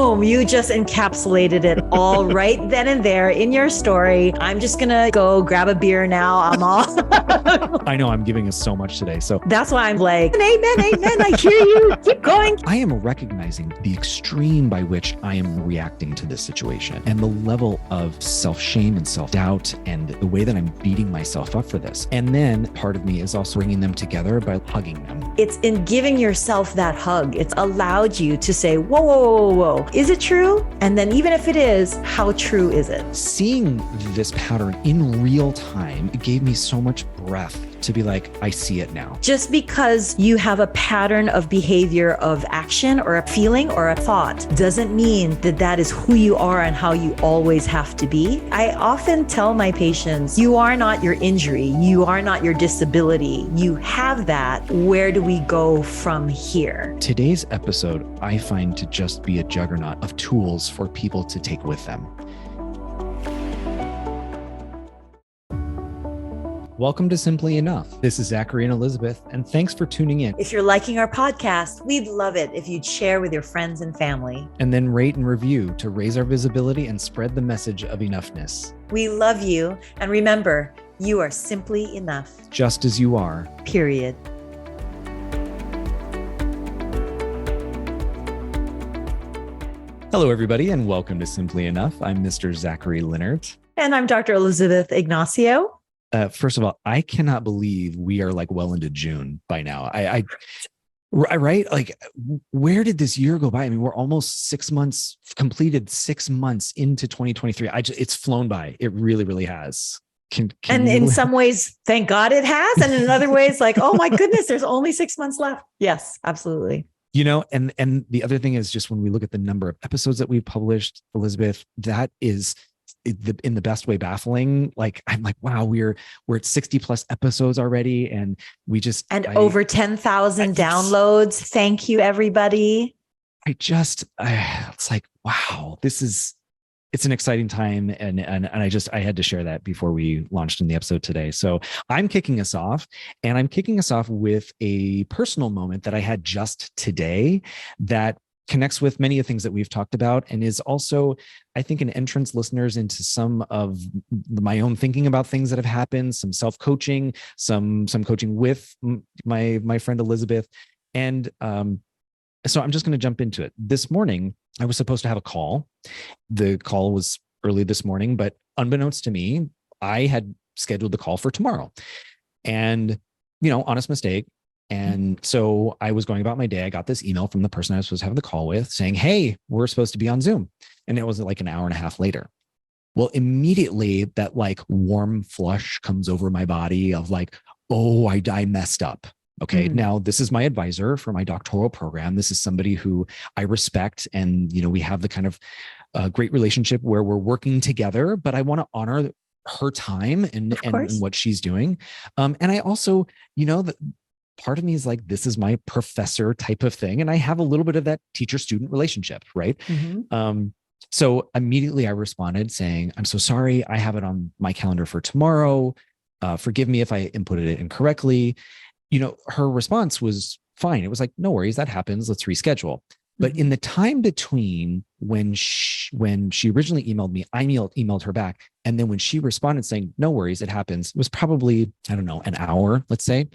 Boom, you just encapsulated it all right then and there in your story. I'm just going to go grab a beer now. I'm all. I know I'm giving us so much today. So that's why I'm like, amen, amen. I hear you. Keep going. I am recognizing the extreme by which I am reacting to this situation and the level of self-shame and self-doubt and the way that I'm beating myself up for this. And then part of me is also bringing them together by hugging them. It's in giving yourself that hug. It's allowed you to say, whoa, whoa, whoa, whoa. Is it true? And then even if it is, how true is it? Seeing this pattern in real time, it gave me so much breath to be like, I see it now. Just because you have a pattern of behavior, of action or a feeling or a thought, doesn't mean that that is who you are and how you always have to be. I often tell my patients, you are not your injury. You are not your disability. You have that. Where do we go from here? Today's episode, I find to just be a juggernaut of tools for people to take with them. Welcome to Simply Enough. This is Zachary and Elizabeth, and thanks for tuning in. If you're liking our podcast, we'd love it if you'd share with your friends and family. And then rate and review to raise our visibility and spread the message of enoughness. We love you, and remember, you are simply enough. Just as you are. Period. Hello, everybody, and welcome to Simply Enough. I'm Mr. Zachary Leonard. And I'm Dr. Elizabeth Ignacio. First of all, I cannot believe we are like well into June by now. Right? Like, where did this year go by? I mean, we're almost 6 months, completed 6 months into 2023. It's flown by. It really, really has. And in some ways, thank God it has. And in other ways, like, oh my goodness, there's only 6 months left. Yes, absolutely. You know, and the other thing is just when we look at the number of episodes that we've published, Elizabeth, that is in the best way baffling. Like, I'm like, wow, we're at 60 plus episodes already. And we just, over 10,000 downloads. Thank you, everybody. It's like, wow, it's an exciting time. And I had to share that before we launched in the episode today. So I'm kicking us off with a personal moment that I had just today that connects with many of the things that we've talked about and is also, I think, an entrance, listeners, into some of my own thinking about things that have happened, some self-coaching, some coaching with my friend Elizabeth. And so I'm just going to jump into it. This morning, I was supposed to have a call. The call was early this morning, but unbeknownst to me, I had scheduled the call for tomorrow. And, honest mistake. And so I was going about my day. I got this email from the person I was supposed to have the call with saying, hey, we're supposed to be on Zoom. And it was like an hour and a half later. Well, immediately that like warm flush comes over my body of like, oh, I messed up. Okay. Now this is my advisor for my doctoral program. This is somebody who I respect. And, we have the kind of great relationship where we're working together, but I want to honor her time and what she's doing. And I also, part of me is like, this is my professor type of thing. And I have a little bit of that teacher-student relationship, right? So immediately I responded saying, I'm so sorry. I have it on my calendar for tomorrow. Forgive me if I inputted it incorrectly. Her response was fine. It was like, no worries, that happens. Let's reschedule. But in the time between when she originally emailed me, I emailed her back. And then when she responded saying, no worries, it happens, it was probably, I don't know, an hour, let's say.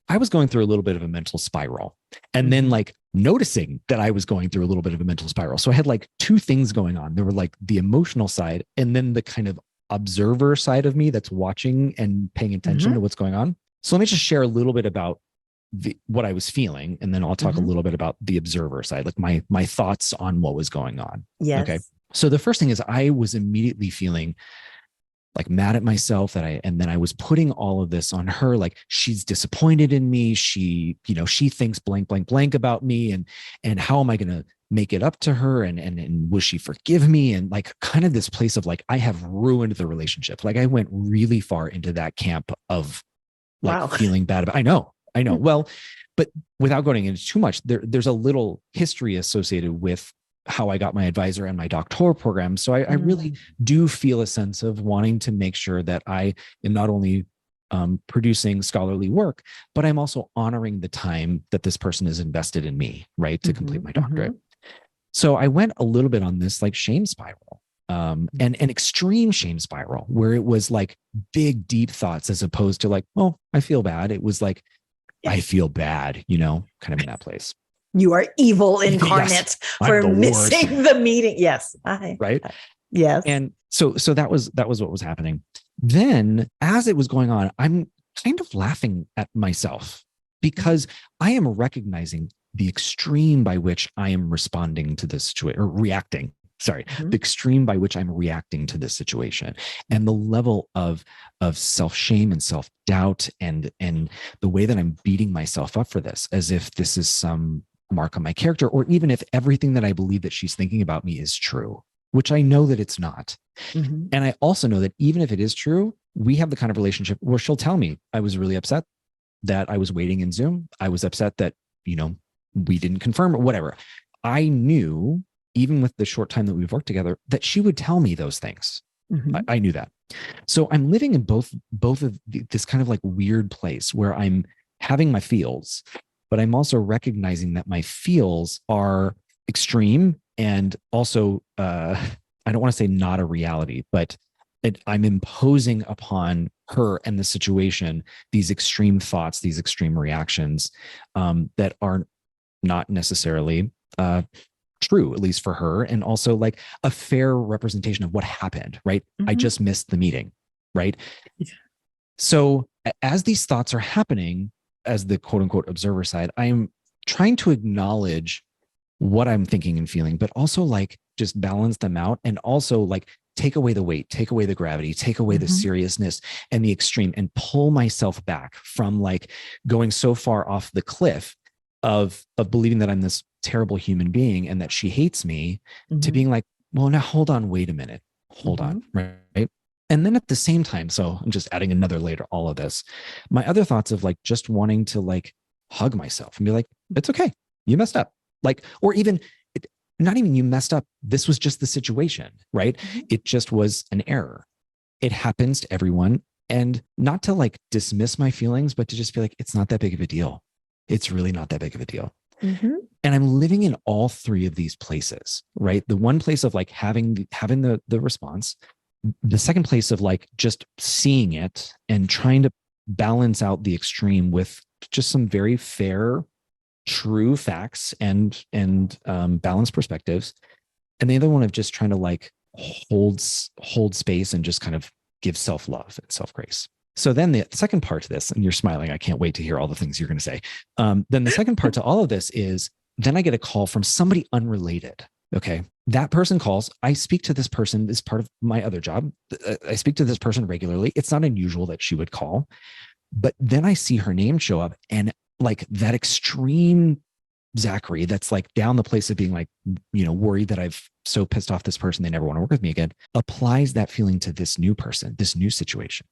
I was going through a little bit of a mental spiral and then like noticing that I was going through a little bit of a mental spiral. So I had like two things going on. There were like the emotional side and then the kind of observer side of me that's watching and paying attention to what's going on. So let me just share a little bit about what I was feeling. And then I'll talk a little bit about the observer side, like my thoughts on what was going on. Yes. Okay. So the first thing is I was immediately feeling like mad at myself and then I was putting all of this on her. Like she's disappointed in me. She thinks blank, blank, blank about me. And how am I going to make it up to her? And will she forgive me? And like kind of this place of like, I have ruined the relationship. Like I went really far into that camp of like feeling bad about, I know. Well, but without going into too much, there's a little history associated with how I got my advisor and my doctoral program. So I really do feel a sense of wanting to make sure that I am not only producing scholarly work, but I'm also honoring the time that this person has invested in me, right, to complete my doctorate. So I went a little bit on this like shame spiral, and an extreme shame spiral where it was like big, deep thoughts as opposed to like, oh, I feel bad. It was like, I feel bad, kind of in that place. You are evil incarnate Yes, for I'm the worst. missing the meeting. Yes. Right. Yes. And so that was what was happening. Then as it was going on, I'm kind of laughing at myself because I am recognizing the extreme by which I am responding to this situation or reacting. Sorry, the extreme by which I'm reacting to this situation and the level of self-shame and self-doubt and the way that I'm beating myself up for this as if this is some mark on my character, or even if everything that I believe that she's thinking about me is true, which I know that it's not. And I also know that even if it is true, we have the kind of relationship where she'll tell me, I was really upset that I was waiting in Zoom. I was upset that, we didn't confirm or whatever. I knew, even with the short time that we've worked together, that she would tell me those things. I knew that. So I'm living in both of this kind of like weird place where I'm having my feels, but I'm also recognizing that my feels are extreme and also, I don't want to say not a reality, but I'm imposing upon her and the situation these extreme thoughts, these extreme reactions that are not necessarily true, at least for her, and also like a fair representation of what happened, right? I just missed the meeting, right? So as these thoughts are happening, as the quote unquote observer side, I'm trying to acknowledge what I'm thinking and feeling, but also like just balance them out and also like take away the weight, take away the gravity, take away the seriousness and the extreme and pull myself back from like going so far off the cliff of believing that I'm this terrible human being and that she hates me to being like, well, now hold on, wait a minute, hold on, right? And then at the same time, so I'm just adding another layer to all of this, my other thoughts of like just wanting to like hug myself and be like, it's okay, you messed up. Like, or even not even you messed up. This was just the situation, right? It just was an error. It happens to everyone. And not to like dismiss my feelings, but to just be like, it's not that big of a deal. It's really not that big of a deal. And I'm living in all three of these places, right? The one place of like having the response, the second place of like just seeing it and trying to balance out the extreme with just some very fair, true facts and balanced perspectives. And the other one of just trying to like hold space and just kind of give self-love and self-grace. So then the second part to this, and you're smiling, I can't wait to hear all the things you're going to say. Then the second part to all of this is, then I get a call from somebody unrelated. Okay. That person calls. I speak to this person as part of my other job. I speak to this person regularly. It's not unusual that she would call, but then I see her name show up and like that extreme Zachary that's like down the place of being like, worried that I've so pissed off this person, they never want to work with me again, applies that feeling to this new person, this new situation.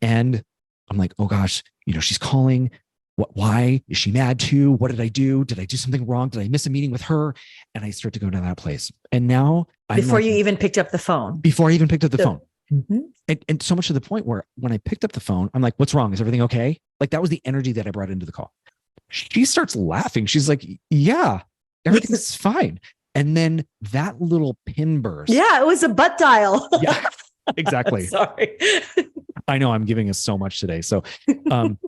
And I'm like, oh gosh, she's calling. Why is she mad too? What did I do? Did I do something wrong? Did I miss a meeting with her? And I start to go to that place. And now before you even picked up the phone, phone. And so much to the point where when I picked up the phone, I'm like, what's wrong? Is everything okay? Like that was the energy that I brought into the call. She starts laughing. She's like, yeah, everything's fine. And then that little pin burst. Yeah, it was a butt dial. Yeah, exactly. Sorry. I know I'm giving us so much today. So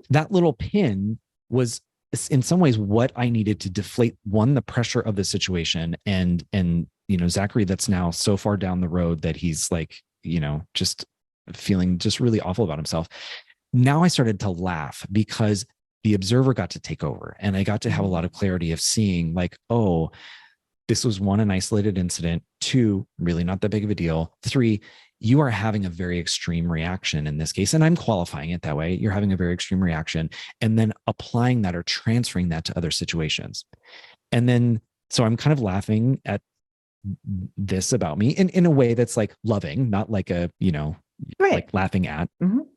that little pin was in some ways what I needed to deflate the pressure of the situation and Zachary that's now so far down the road that he's like, just feeling just really awful about himself. Now I started to laugh because the observer got to take over and I got to have a lot of clarity of seeing like, oh, this was one, an isolated incident. Two, really not that big of a deal. Three, you are having a very extreme reaction in this case. And I'm qualifying it that way. You're having a very extreme reaction and then applying that or transferring that to other situations. And then, so I'm kind of laughing at this about me in a way that's like loving, not like a, like laughing at.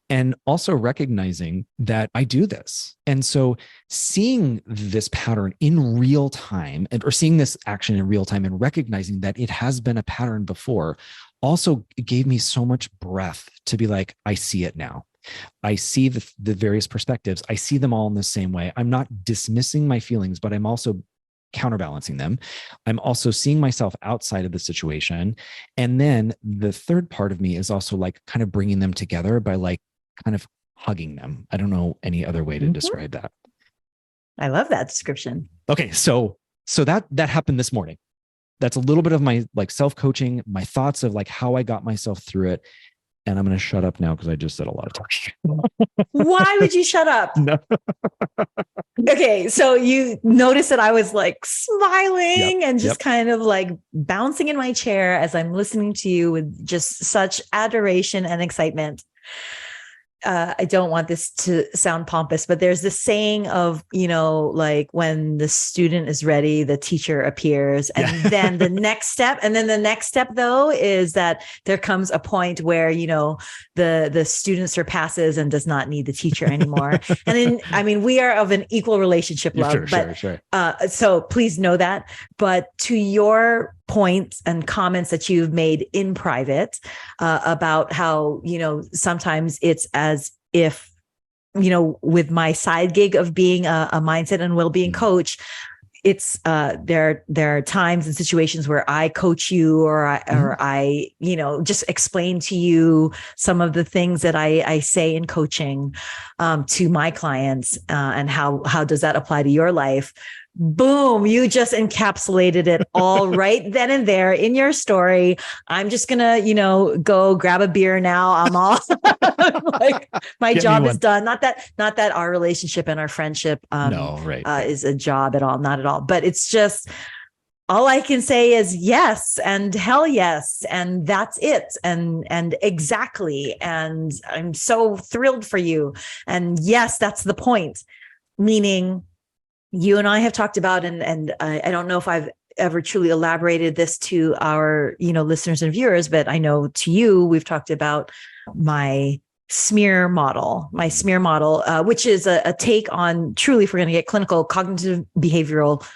And also recognizing that I do this. And so seeing this pattern in real time or seeing this action in real time and recognizing that it has been a pattern before also gave me so much breath to be like, I see it now. I see the various perspectives. I see them all in the same way. I'm not dismissing my feelings, but I'm also counterbalancing them. I'm also seeing myself outside of the situation. And then the third part of me is also like kind of bringing them together by like kind of hugging them. I don't know any other way to describe that. I love that description. Okay. So that happened this morning. That's a little bit of my like self-coaching, my thoughts of like how I got myself through it. And I'm going to shut up now because I just said a lot of talking. Why would you shut up? No. Okay. So you notice that I was like smiling and just kind of like bouncing in my chair as I'm listening to you with just such adoration and excitement. I don't want this to sound pompous, but there's this saying of, like when the student is ready, the teacher appears. And then the next step, though, is that there comes a point where, the student surpasses and does not need the teacher anymore. And then, we are of an equal relationship, love. Sure. So please know that. But to your points and comments that you've made in private about how, sometimes it's as if, with my side gig of being a mindset and well-being coach, it's there are times and situations where I coach you or I just explain to you some of the things that I say in coaching to my clients and how does that apply to your life. Boom, you just encapsulated it all right then and there in your story. I'm just going to, go grab a beer now. I'm all like my job is done. Not that our relationship and our friendship is a job at all. Not at all. But it's just, all I can say is yes and hell yes. And that's it. And exactly. And I'm so thrilled for you. And yes, that's the point. Meaning, you and I have talked about, and I don't know if I've ever truly elaborated this to our, listeners and viewers, but I know to you, we've talked about my SMEAR model, which is a take on truly, if we're going to get clinical, cognitive behavioral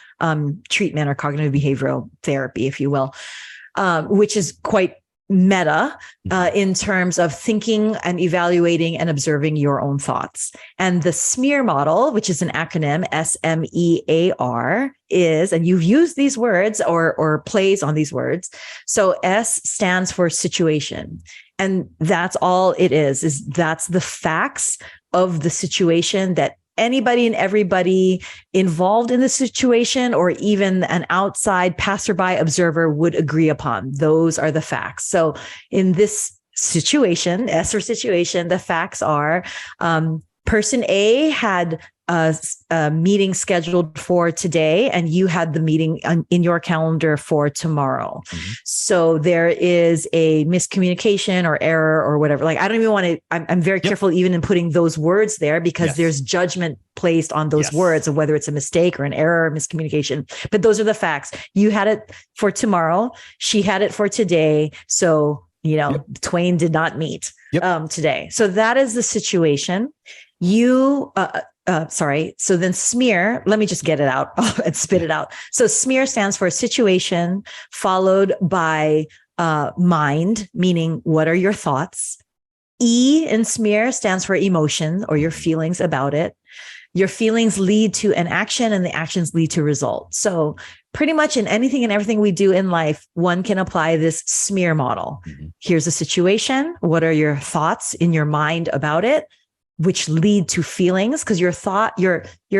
treatment or cognitive behavioral therapy, if you will, which is quite meta in terms of thinking and evaluating and observing your own thoughts. And the SMEAR model, which is an acronym, SMEAR, is, and you've used these words or plays on these words. So S stands for situation. And that's all it is that's the facts of the situation that anybody and everybody involved in the situation, or even an outside passerby observer, would agree upon. Those are the facts. So in this situation, the facts are person A had a meeting scheduled for today, and you had the meeting in your calendar for tomorrow. Mm-hmm. So there is a miscommunication or error or whatever. Like, I don't even want to, I'm very careful even in putting those words there, because there's judgment placed on those words of whether it's a mistake or an error or miscommunication. But those are the facts. You had it for tomorrow. She had it for today. So, Twain did not meet today. So that is the situation. So then SMEAR, let me just get it out and spit it out. So SMEAR stands for situation, followed by mind, meaning what are your thoughts? E in SMEAR stands for emotion, or your feelings about it. Your feelings lead to an action, and the actions lead to results. So pretty much in anything and everything we do in life, one can apply this SMEAR model. Mm-hmm. Here's a situation. What are your thoughts in your mind about it? Which lead to feelings, because your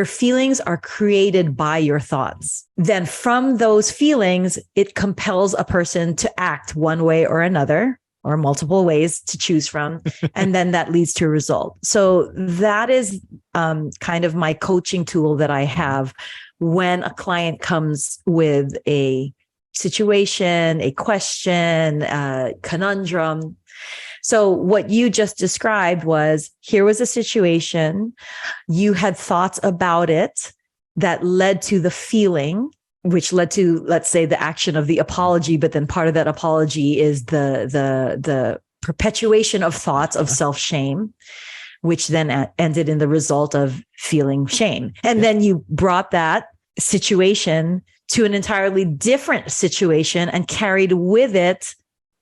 feelings are created by your thoughts. Then from those feelings, it compels a person to act one way or another, or multiple ways to choose from. And then that leads to a result. So that is kind of my coaching tool that I have when a client comes with a situation, a question, a conundrum. So what you just described was, here was a situation, you had thoughts about it that led to the feeling, which led to, let's say, the action of the apology. But then part of that apology is the perpetuation of thoughts of self-shame, which then ended in the result of feeling shame. And then you brought that situation to an entirely different situation and carried with it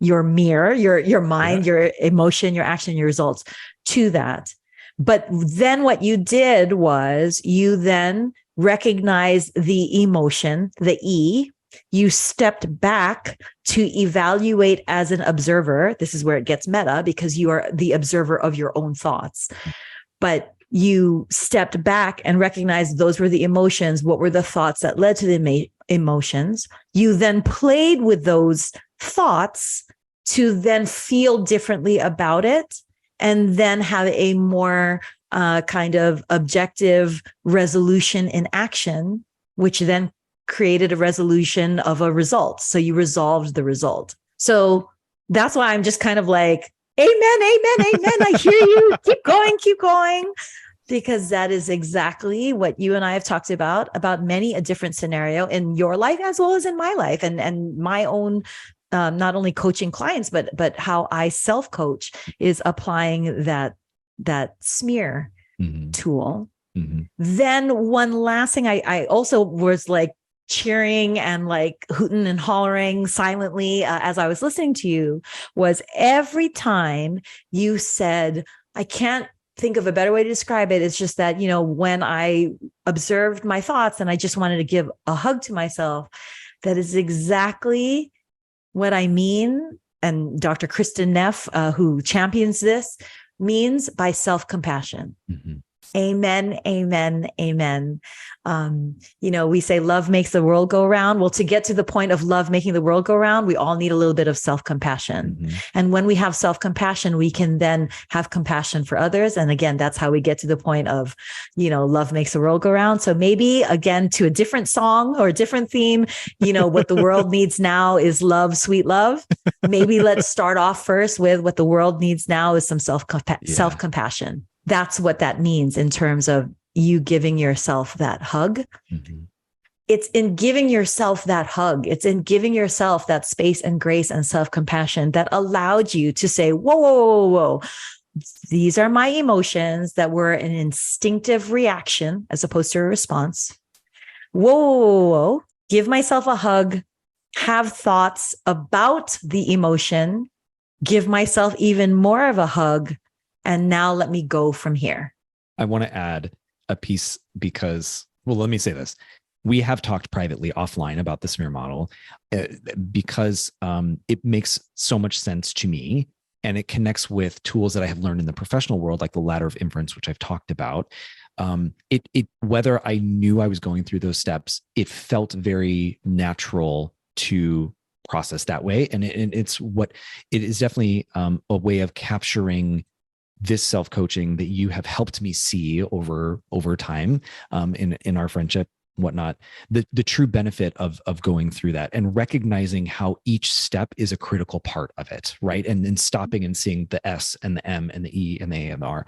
your mirror, your mind, your emotion, your action, your results to that. But then what you did was you then recognized the emotion, the E. You stepped back to evaluate as an observer. This is where it gets meta because you are the observer of your own thoughts. But you stepped back and recognized those were the emotions. What were the thoughts that led to the emotions? You then played with those thoughts to then feel differently about it and then have a more kind of objective resolution in action, which then created a resolution of a result. So you resolved the result. So that's why I'm just kind of like, amen, amen, amen. I hear you. Keep going. Because that is exactly what you and I have talked about many a different scenario in your life as well as in my life and my own, not only coaching clients, but how I self-coach is applying that smear tool. Then one last thing, I also was like cheering and like hooting and hollering silently as I was listening to you, was every time you said, I can't think of a better way to describe it. It's just that, when I observed my thoughts and I just wanted to give a hug to myself, that is exactly what I mean. And Dr. Kristen Neff, who champions this, means by self-compassion. Amen, amen, amen. We say love makes the world go round. Well, to get to the point of love making the world go round, we all need a little bit of self-compassion. And when we have self-compassion, we can then have compassion for others. And again, that's how we get to the point of, love makes the world go round. So maybe again, to a different song or a different theme, what the world needs now is love, sweet love. Maybe let's start off first with what the world needs now is some self-compassion. That's what that means in terms of you giving yourself that hug. It's in giving yourself that hug. It's in giving yourself that space and grace and self-compassion that allowed you to say, whoa, whoa, whoa, whoa. These are my emotions that were an instinctive reaction as opposed to a response. Whoa, whoa, whoa, whoa. Give myself a hug, have thoughts about the emotion, give myself even more of a hug. And now let me go from here. I want to add a piece because, let me say this. We have talked privately offline about the smear model because it makes so much sense to me. And it connects with tools that I have learned in the professional world, like the ladder of inference, which I've talked about. Whether I knew I was going through those steps, it felt very natural to process that way. And it is definitely a way of capturing this self-coaching that you have helped me see over time in our friendship, whatnot, the true benefit of going through that and recognizing how each step is a critical part of it, right? And then stopping and seeing the S and the M and the E and the A and the R.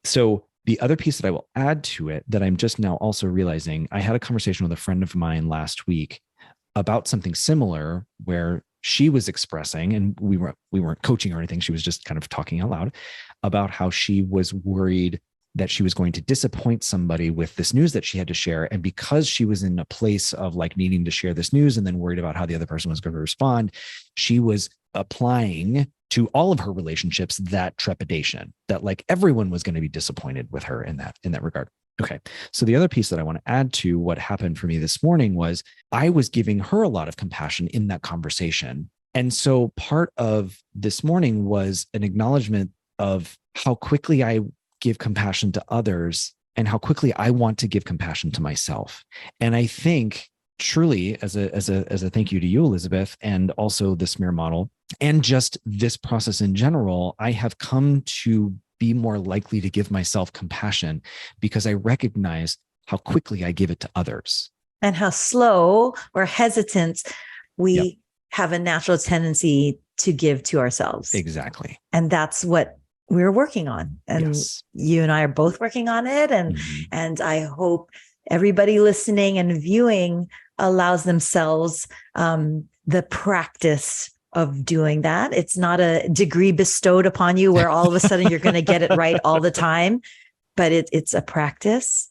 So the other piece that I will add to it that I'm just now also realizing, I had a conversation with a friend of mine last week about something similar where she was expressing, and we weren't coaching or anything. She was just kind of talking out loud about how she was worried that she was going to disappoint somebody with this news that she had to share. And because she was in a place of like needing to share this news and then worried about how the other person was going to respond, she was applying to all of her relationships that trepidation that like everyone was going to be disappointed with her in that regard. Okay. So the other piece that I want to add to what happened for me this morning was I was giving her a lot of compassion in that conversation. And so part of this morning was an acknowledgement of how quickly I give compassion to others and how quickly I want to give compassion to myself. And I think truly as a thank you to you, Elizabeth, and also the smear model and just this process in general, I have come to be more likely to give myself compassion because I recognize how quickly I give it to others. And how slow or hesitant we have a natural tendency to give to ourselves. Exactly. And that's what we're working on. And you and I are both working on it. And I hope everybody listening and viewing allows themselves the practice of doing that. It's not a degree bestowed upon you where all of a sudden you're going to get it right all the time, but it's a practice.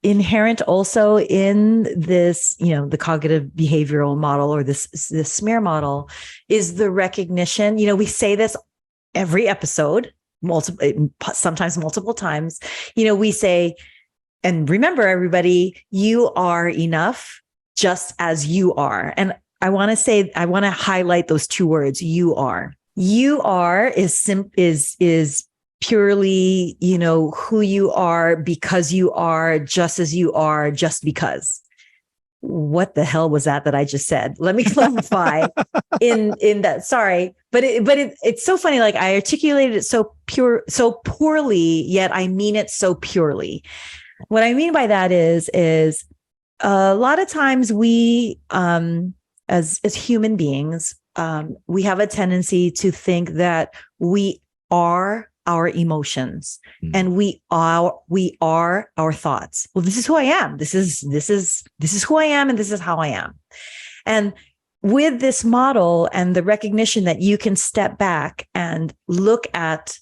Inherent also in this, the cognitive behavioral model or this smear model is the recognition. We say this every episode, sometimes multiple times. We say, And remember, everybody, you are enough just as you are. And I want to highlight those two words. You are. You are is purely, who you are because you are just as you are, just because. What the hell was that I just said? Let me clarify in that. Sorry, but it's so funny. Like, I articulated it so poorly, yet I mean it so purely. What I mean by that is a lot of times we, as human beings, we have a tendency to think that we are our emotions and we are our thoughts. Well, this is who I am. This is who I am, and this is how I am. And with this model and the recognition that you can step back and look at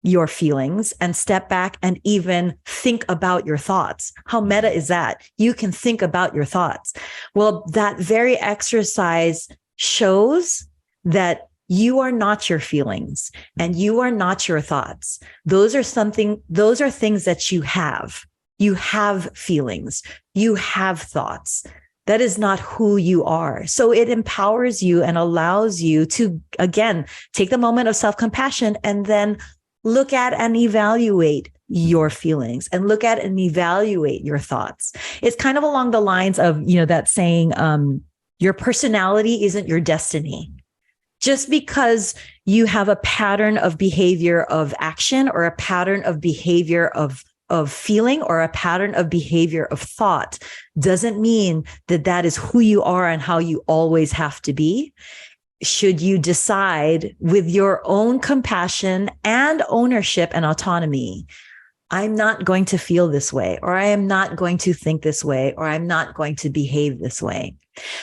your feelings and step back and even think about your thoughts. How meta is that? You can think about your thoughts. Well, that very exercise shows that you are not your feelings and you are not your thoughts. Those are things that you have. You have feelings. You have thoughts. That is not who you are. So it empowers you and allows you to, again, take the moment of self-compassion and then look at and evaluate your feelings and look at and evaluate your thoughts. It's kind of along the lines of, that saying, your personality isn't your destiny. Just because you have a pattern of behavior of action or a pattern of behavior of feeling or a pattern of behavior of thought doesn't mean that is who you are and how you always have to be. Should you decide with your own compassion and ownership and autonomy, I'm not going to feel this way, or I am not going to think this way, or I'm not going to behave this way.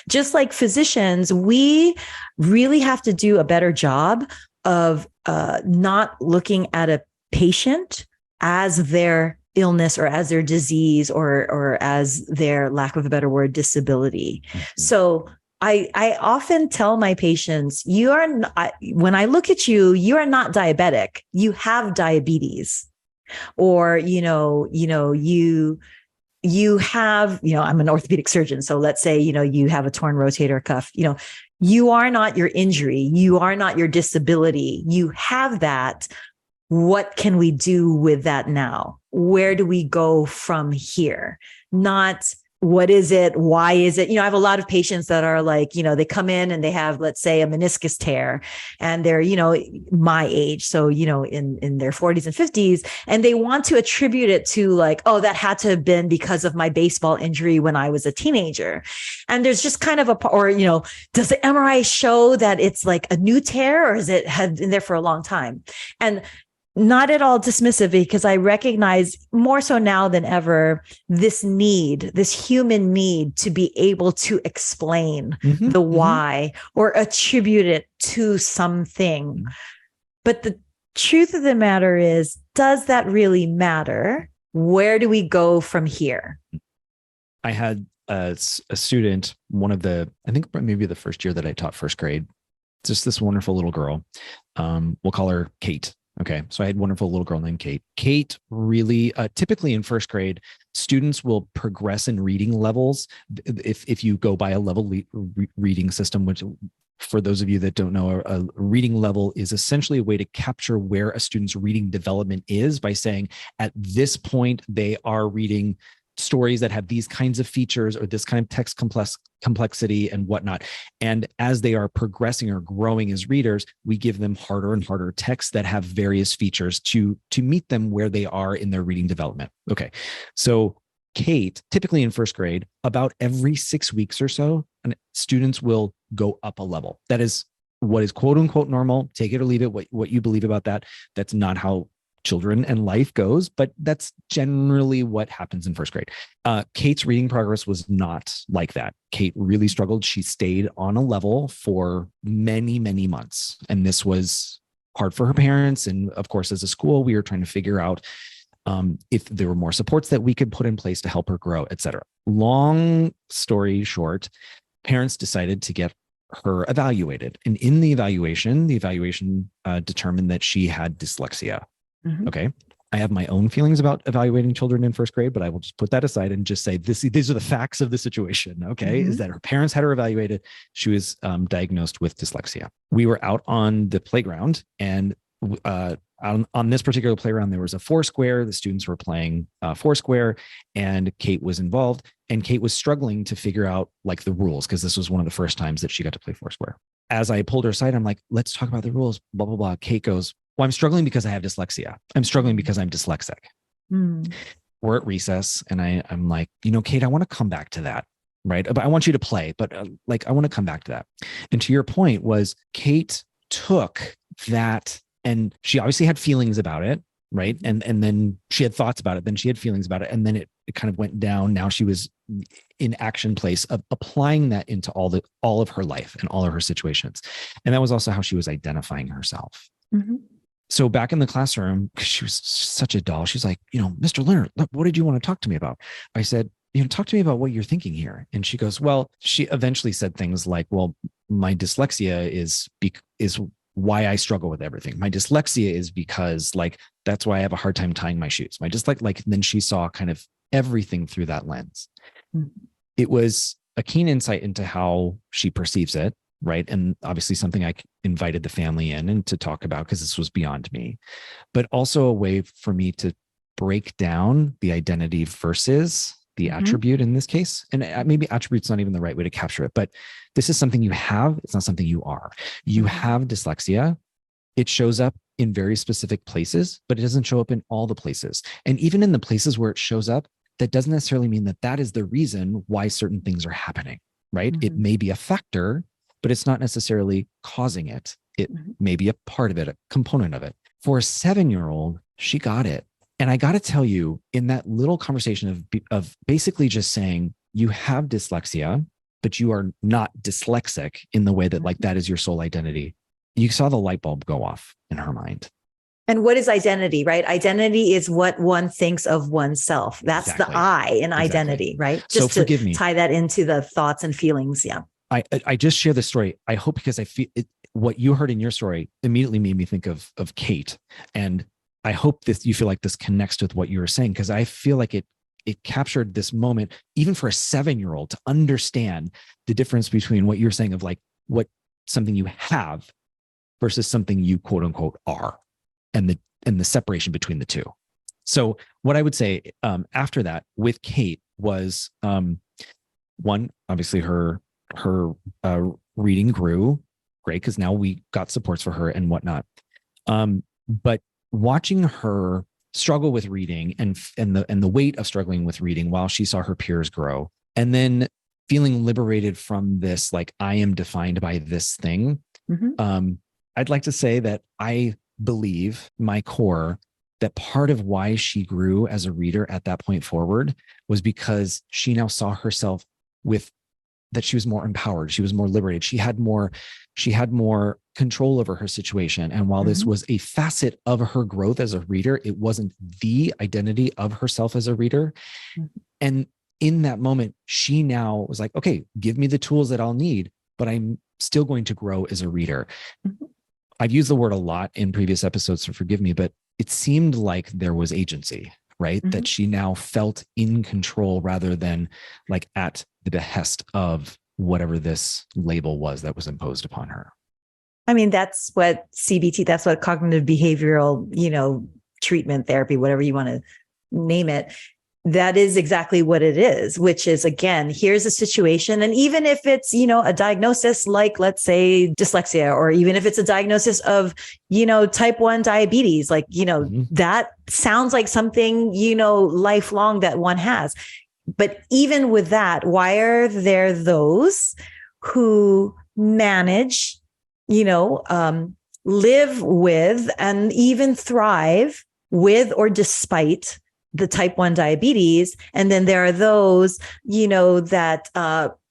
Just like physicians, we really have to do a better job of not looking at a patient as their illness or as their disease or as their, lack of a better word, disability. Mm-hmm. So I often tell my patients, when I look at you, you are not diabetic. You have diabetes. Or, you have, I'm an orthopedic surgeon. So let's say, you have a torn rotator cuff, you are not your injury. You are not your disability. You have that. What can we do with that now? Where do we go from here? Not what is it? Why is it? I have a lot of patients that are like, they come in and they have, let's say, a meniscus tear and they're, my age. So, in their 40s and 50s, and they want to attribute it to like, oh, that had to have been because of my baseball injury when I was a teenager. And there's just kind of does the MRI show that it's like a new tear or is it had been there for a long time? And not at all dismissive, because I recognize more so now than ever, this human need to be able to explain the why or attribute it to something. But the truth of the matter is, does that really matter? Where do we go from here? I had a student, I think maybe the first year that I taught first grade, just this wonderful little girl. We'll call her Kate. Okay. So I had a wonderful little girl named Kate. Kate really, typically in first grade, students will progress in reading levels. If you go by a level reading system, which for those of you that don't know, a reading level is essentially a way to capture where a student's reading development is by saying at this point, they are reading stories that have these kinds of features or this kind of text complexity and whatnot. And as they are progressing or growing as readers, we give them harder and harder texts that have various features to meet them where they are in their reading development. Okay. So Kate, typically in first grade, about every 6 weeks or so, students will go up a level. That is what is quote unquote normal. Take it or leave it, what you believe about that. That's not how children and life goes, but that's generally what happens in first grade. Kate's reading progress was not like that. Kate really struggled. She stayed on a level for many, many months. And this was hard for her parents. And of course, as a school, we were trying to figure out if there were more supports that we could put in place to help her grow, et cetera. Long story short, parents decided to get her evaluated. And in the evaluation determined that she had dyslexia. Mm-hmm. Okay. I have my own feelings about evaluating children in first grade, but I will just put that aside and just say these are the facts of the situation. Okay. Is that her parents had her evaluated. She was diagnosed with dyslexia. We were out on the playground, and on this particular playground, there was a Foursquare. The students were playing Foursquare, and Kate was involved. And Kate was struggling to figure out like the rules, because this was one of the first times that she got to play Foursquare. As I pulled her aside, I'm like, let's talk about the rules, blah, blah, blah. Kate goes, well, I'm struggling because I have dyslexia. I'm struggling because I'm dyslexic. We're at recess, and I'm like, Kate, I want to come back to that. Right. But I want you to play, but I want to come back to that. And to your point was, Kate took that, and she obviously had feelings about it. Right. And then she had thoughts about it. Then she had feelings about it. And then it kind of went down. Now she was in action place of applying that into all of her life and all of her situations. And that was also how she was identifying herself. So back in the classroom, because she was such a doll, she's like, Mr. Leonard, what did you want to talk to me about? I said, talk to me about what you're thinking here. And she goes, well, she eventually said things like, well, my dyslexia is why I struggle with everything. My dyslexia is because that's why I have a hard time tying my shoes. My then she saw kind of everything through that lens. It was a keen insight into how she perceives it. Right. And obviously something I invited the family in and to talk about, because this was beyond me, but also a way for me to break down the identity versus the attribute in this case. And maybe attribute's not even the right way to capture it, but this is something you have. It's not something you are. You have dyslexia. It shows up in very specific places, but it doesn't show up in all the places. And even in the places where it shows up, that doesn't necessarily mean that is the reason why certain things are happening, right? It may be a factor, but it's not necessarily causing it. It may be a part of it, a component of it. For a 7-year-old, she got it. And I got to tell you, in that little conversation of basically just saying, you have dyslexia, but you are not dyslexic in the way that that is your sole identity, you saw the light bulb go off in her mind. And what is identity, right? Identity is what one thinks of oneself. That's exactly. The I in identity, right? Just so forgive me. Tie that into the thoughts and feelings. Yeah. I just share the story. I hope, because I feel what you heard in your story immediately made me think of Kate. And I hope that you feel like this connects with what you were saying, because I feel like it captured this moment, even for a 7-year-old, to understand the difference between what you're saying of what something you have versus something you quote unquote are, and the separation between the two. So what I would say after that with Kate was one, obviously her reading grew great, because now we got supports for her and whatnot. But watching her struggle with reading and the weight of struggling with reading while she saw her peers grow, and then feeling liberated from this, I am defined by this thing. I'd like to say that I believe my core that part of why she grew as a reader at that point forward was because she now saw herself that she was more empowered. She was more liberated. She had more control over her situation. And while this was a facet of her growth as a reader, it wasn't the identity of herself as a reader. And in that moment, she now was like, okay, give me the tools that I'll need, but I'm still going to grow as a reader. I've used the word a lot in previous episodes, so forgive me, but it seemed like there was agency, right? That she now felt in control rather than at the behest of whatever this label was that was imposed upon her. I mean, that's what CBT, that's what cognitive behavioral, treatment therapy, whatever you want to name it. That is exactly what it is, which is, again, here's a situation. And even if it's, a diagnosis like, let's say, dyslexia, or even if it's a diagnosis of, type 1 diabetes, that sounds like something, lifelong that one has. But even with that, why are there those who manage, live with and even thrive with or despite the type 1 diabetes? And then there are those, that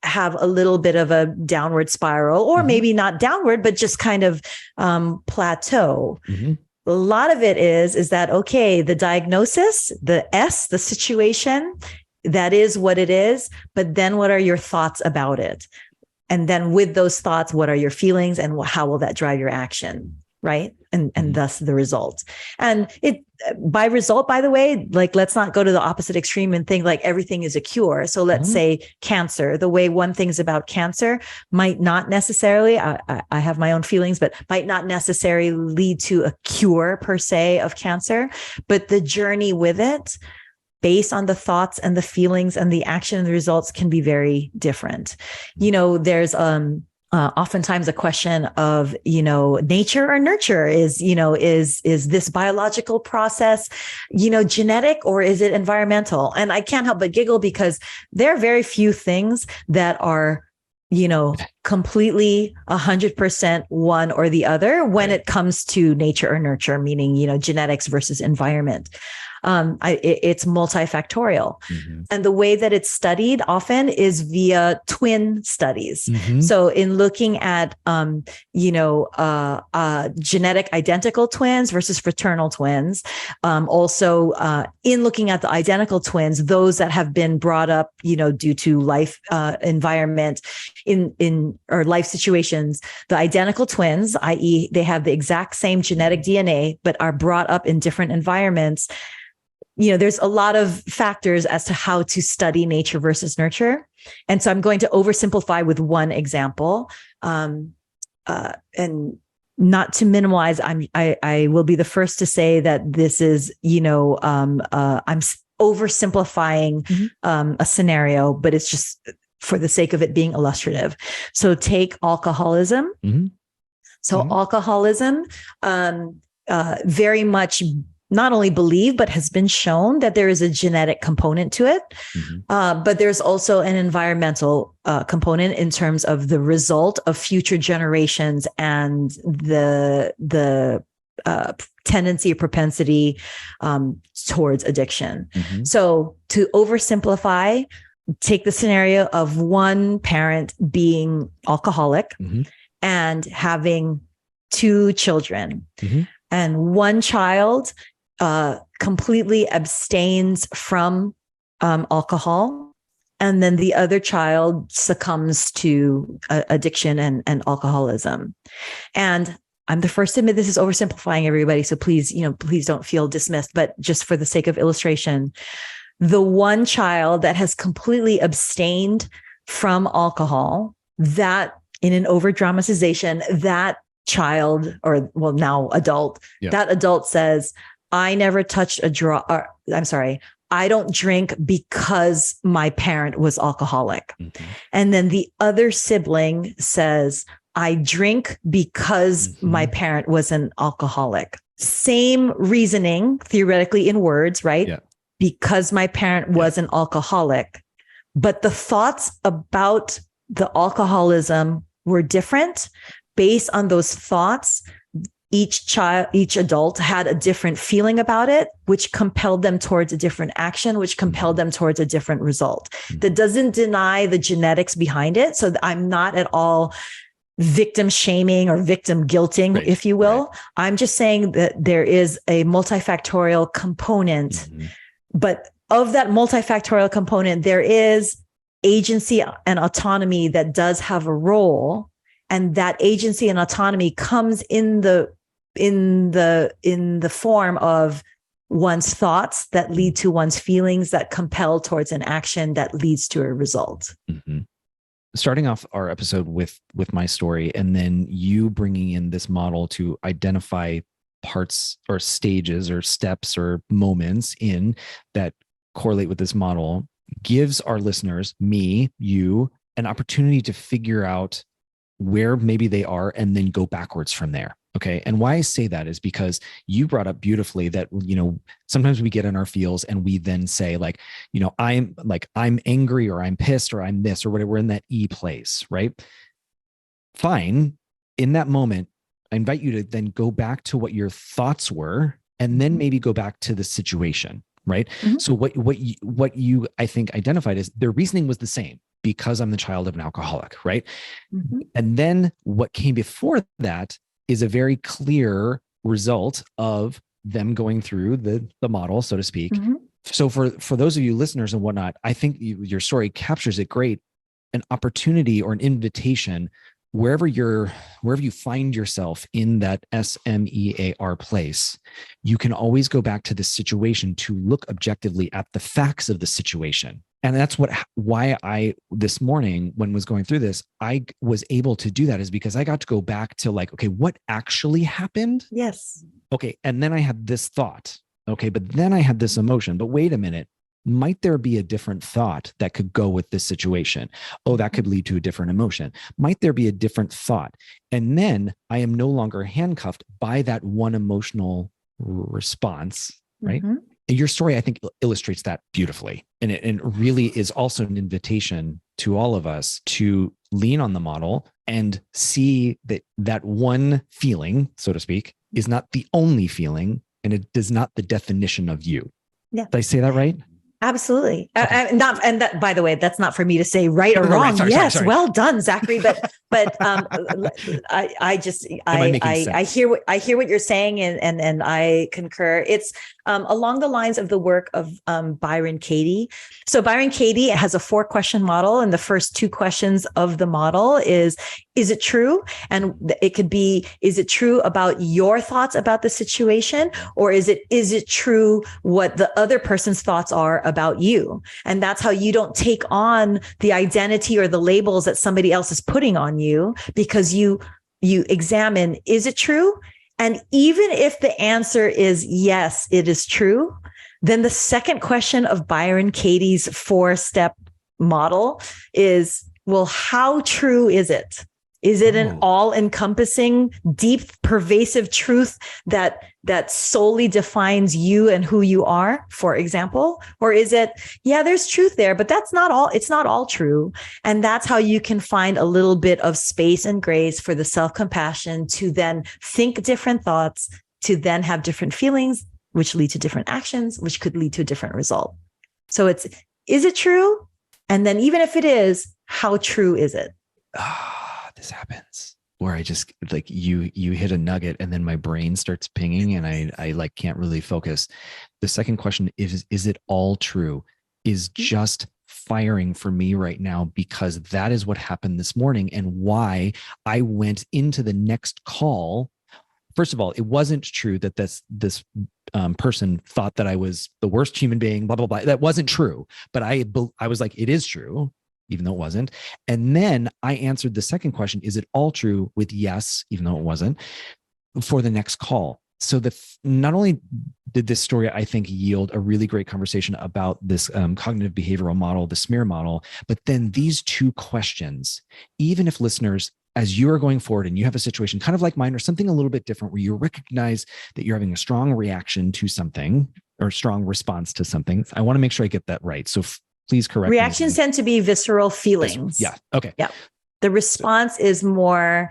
have a little bit of a downward spiral, or maybe not downward, but just kind of plateau. A lot of it is that, okay, the diagnosis, the situation, that is what it is. But then what are your thoughts about it? And then with those thoughts, what are your feelings, and how will that drive your action? right? And Mhm. thus the result. And it, by result, by the way, like, let's not go to the opposite extreme and think like everything is a cure. So let's Mhm. say cancer, the way one thinks about cancer might not necessarily, I have my own feelings, but might not necessarily lead to a cure per se of cancer, but the journey with it, based on the thoughts and the feelings and the action and the results, can be very different. You know, there's oftentimes a question of, you know, nature or nurture. Is, you know, is this biological process, you know, genetic, or is it environmental? And I can't help but giggle because there are very few things that are, you know, completely 100% one or the other when Right. it comes to nature or nurture, meaning, you know, genetics versus environment. It's multifactorial. Mhm. And the way that it's studied often is via twin studies. Mhm. So in looking at, genetic identical twins versus fraternal twins, also in looking at the identical twins, those that have been brought up, you know, due to life environment in or life situations, the identical twins, i.e., they have the exact same genetic DNA, but are brought up in different environments. You know, there's a lot of factors as to how to study nature versus nurture. And so I'm going to oversimplify with one example. And not to minimize, I will be the first to say that this is, you know, I'm oversimplifying a scenario, but it's just for the sake of it being illustrative. So take alcoholism. Mhm. So Mhm. alcoholism, very much not only believed, but has been shown that there is a genetic component to it. Mhm. But there's also an environmental component in terms of the result of future generations and the tendency or propensity towards addiction. Mhm. So to oversimplify, take the scenario of one parent being alcoholic Mhm. and having two children, Mhm. and one child completely abstains from alcohol, and then the other child succumbs to addiction and alcoholism. And I'm the first to admit this is oversimplifying, everybody. So please, you know, please don't feel dismissed, but just for the sake of illustration, the one child that has completely abstained from alcohol, that in an over dramatization, that child, or well, now adult, Yeah. that adult says, I never touched a draw. I'm sorry, I don't drink because my parent was alcoholic. Mhm. And then the other sibling says, I drink because my Mhm. parent was an alcoholic. Same reasoning, theoretically in words, right? Yeah. Because my parent was an alcoholic. But the thoughts about the alcoholism were different. Based on those thoughts, each adult had a different feeling about it, which compelled them towards a different action, which compelled them towards a different result. That doesn't deny the genetics behind it. So I'm not at all victim shaming or victim guilting, Right. if you will. Right. I'm just saying that there is a multifactorial component, Mhm. but of that multifactorial component, there is agency and autonomy that does have a role. And that agency and autonomy comes in the form of one's thoughts that lead to one's feelings that compel towards an action that leads to a result. Mhm. Starting off our episode with my story, and then you bringing in this model to identify parts or stages or steps or moments in that correlate with this model, gives our listeners, me, you, an opportunity to figure out where maybe they are and then go backwards from there. Okay. And why I say that is because you brought up beautifully that, you know, sometimes we get in our feels and we then say like, you know, I'm angry or I'm pissed or I'm this or whatever. We're in that E place, right? Fine. In that moment, I invite you to then go back to what your thoughts were and then maybe go back to the situation, right? Mhm. So what you I think identified is their reasoning was the same, because I'm the child of an alcoholic, right? Mhm. And then what came before that is a very clear result of them going through the model, so to speak. Mhm. So for those of you listeners and whatnot, I think your story captures it great. An opportunity or an invitation wherever you find yourself in that SMEAR place, you can always go back to the situation to look objectively at the facts of the situation. And that's why I, this morning, when I was going through this, I was able to do that, is because I got to go back to like, okay, what actually happened? Yes. Okay. And then I had this thought. Okay. But then I had this emotion. But wait a minute. Might there be a different thought that could go with this situation? Oh, that could lead to a different emotion. Might there be a different thought? And then I am no longer handcuffed by that one emotional response, right? Mm-hmm. Your story, I think, illustrates that beautifully. And it really is also an invitation to all of us to lean on the model and see that that one feeling, so to speak, is not the only feeling, and it is not the definition of you. Yeah. Did I say that right? Absolutely. Okay. And that, by the way, that's not for me to say right or wrong. Right. Sorry. Well done, Zachary. But I hear what you're saying, and I concur. It's along the lines of the work of Byron Katie. So Byron Katie has a 4-question model, and the first 2 questions of the model is it true? And it could be, is it true about your thoughts about the situation? Or is it true what the other person's thoughts are about you? And that's how you don't take on the identity or the labels that somebody else is putting on you, because you examine, is it true? And even if the answer is yes, it is true, then the second question of Byron Katie's 4-step model is, well, how true is it? Is it an all-encompassing, deep, pervasive truth that solely defines you and who you are, for example? Or is it, yeah, there's truth there, but that's not all, it's not all true. And that's how you can find a little bit of space and grace for the self-compassion to then think different thoughts, to then have different feelings, which lead to different actions, which could lead to a different result. So it's, is it true? And then even if it is, how true is it? This happens where I just like you hit a nugget and then my brain starts pinging and I like can't really focus. The second question is it all true? Is just firing for me right now, because that is what happened this morning and why I went into the next call. First of all, it wasn't true that this person thought that I was the worst human being, blah, blah, blah. That wasn't true. But I was like, it is true, even though it wasn't. And then I answered the second question, is it all true, with yes, even though it wasn't, for the next call. So not only did this story, I think, yield a really great conversation about this cognitive behavioral model, the SMEAR model, but then these 2 questions, even if listeners, as you are going forward and you have a situation kind of like mine or something a little bit different, where you recognize that you're having a strong reaction to something or strong response to something, I want to make sure I get that right. So please correct me. Reactions tend to be visceral feelings. Yeah. Okay. Yeah. The response is more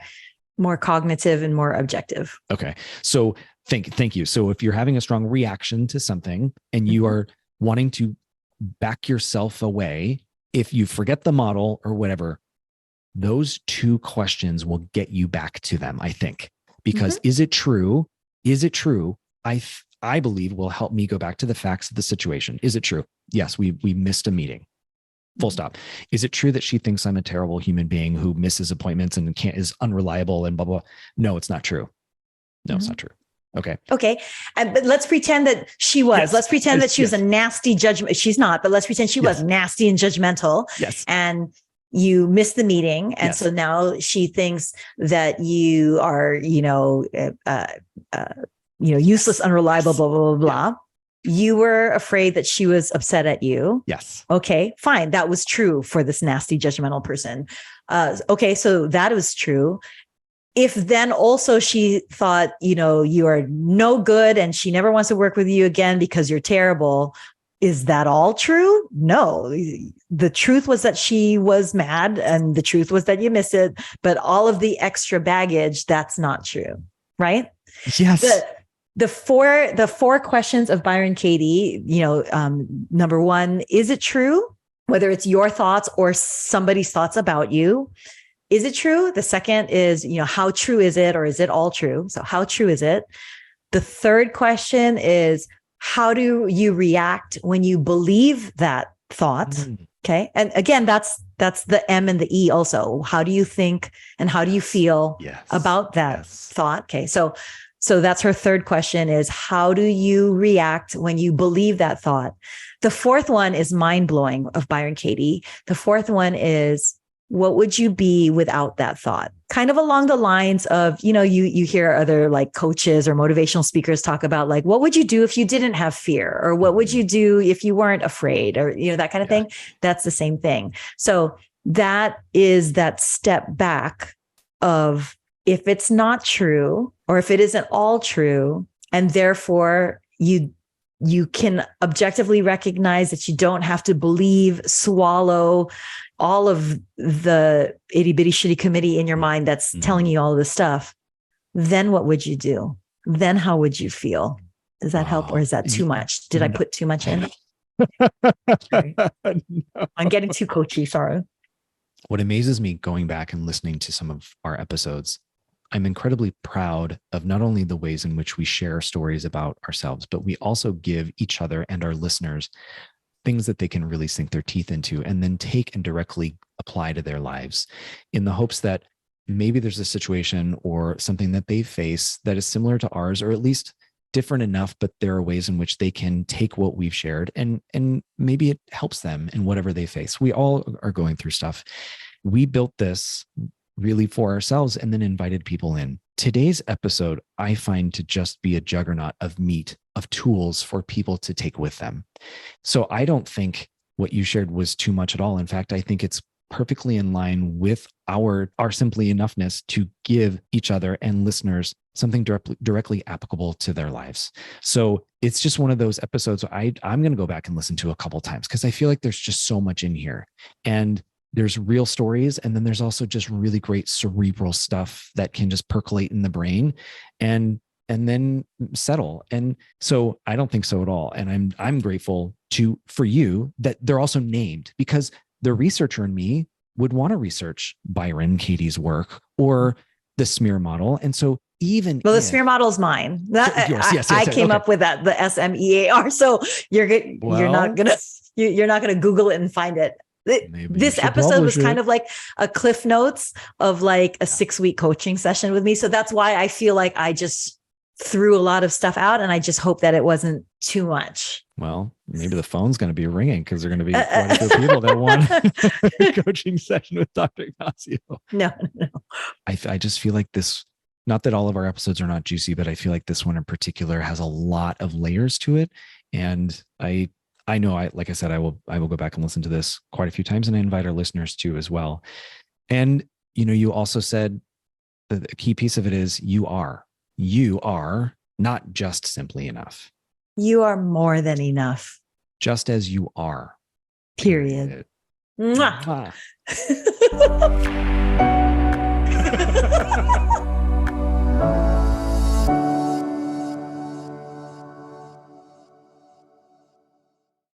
cognitive and more objective. Okay. So thank you. So if you're having a strong reaction to something and you are wanting to back yourself away, if you forget the model or whatever, those 2 questions will get you back to them, I think, because is it true? Is it true? I believe will help me go back to the facts of the situation. Is it true? Yes, we missed a meeting. Full stop. Is it true that she thinks I'm a terrible human being who misses appointments and is unreliable and blah, blah? No, it's not true. No, it's not true. Okay. Okay. But let's pretend that she was. Yes. Let's pretend that she was a nasty judgment. She's not, but let's pretend she was nasty and judgmental. Yes. And you missed the meeting. And so now she thinks that you are, useless, unreliable, blah, blah, blah, blah. You were afraid that she was upset at you. Yes. Okay, fine. That was true for this nasty, judgmental person. Okay, so that was true. If then also she thought, you are no good and she never wants to work with you again because you're terrible, is that all true? No. The truth was that she was mad and the truth was that you missed it. But all of the extra baggage, that's not true, right? Yes. The four questions of Byron Katie, number 1, is it true? Whether it's your thoughts or somebody's thoughts about you, is it true? The second is, how true is it, or is it all true? So how true is it? The third question is, how do you react when you believe that thought? Okay. And again, that's the M and the E also. How do you think and how do you feel Yes. about that Yes. thought? Okay. So that's her third question is how do you react when you believe that thought? The fourth one is mind blowing of Byron Katie. The fourth one is what would you be without that thought? Kind of along the lines of, you hear other like coaches or motivational speakers talk about like, what would you do if you didn't have fear? Or what would you do if you weren't afraid? Or, that kind of thing. That's the same thing. So that is that step back of if it's not true or if it isn't all true, and therefore you can objectively recognize that you don't have to believe, swallow all of the itty bitty shitty committee in your mind that's telling you all of this stuff, then what would you do? Then how would you feel? Does that help or is that too much? Did I put too much in? Sorry. No. I'm getting too coachy, sorry. What amazes me going back and listening to some of our episodes, I'm incredibly proud of not only the ways in which we share stories about ourselves, but we also give each other and our listeners things that they can really sink their teeth into and then take and directly apply to their lives in the hopes that maybe there's a situation or something that they face that is similar to ours, or at least different enough, but there are ways in which they can take what we've shared and maybe it helps them in whatever they face. We all are going through stuff. We built this really for ourselves and then invited people in. Today's episode, I find to just be a juggernaut of meat, of tools for people to take with them. So I don't think what you shared was too much at all. In fact, I think it's perfectly in line with our simply enoughness to give each other and listeners something directly applicable to their lives. So it's just one of those episodes I'm going to go back and listen to a couple times because I feel like there's just so much in here. And there's real stories. And then there's also just really great cerebral stuff that can just percolate in the brain and then settle. And so I don't think so at all. And I'm grateful for you that they're also named, because the researcher in me would want to research Byron Katie's work or the SMEAR model. And so the SMEAR model is mine. Yes, I came up with that, the SMEAR. So you're not gonna Google it and find it. This episode was kind of like a cliff notes of like a 6-week coaching session with me. So that's why I feel like I just threw a lot of stuff out and I just hope that it wasn't too much. Well, maybe the phone's going to be ringing because there are going to be quite a few people that want a coaching session with Dr. Ignacio. No. I just feel like this, not that all of our episodes are not juicy, but I feel like this one in particular has a lot of layers to it. And I know, like I said, I will go back and listen to this quite a few times, and I invite our listeners to as well. And, you also said the key piece of it is you are not just simply enough. You are more than enough. Just as you are. Period. Mwah. Mwah.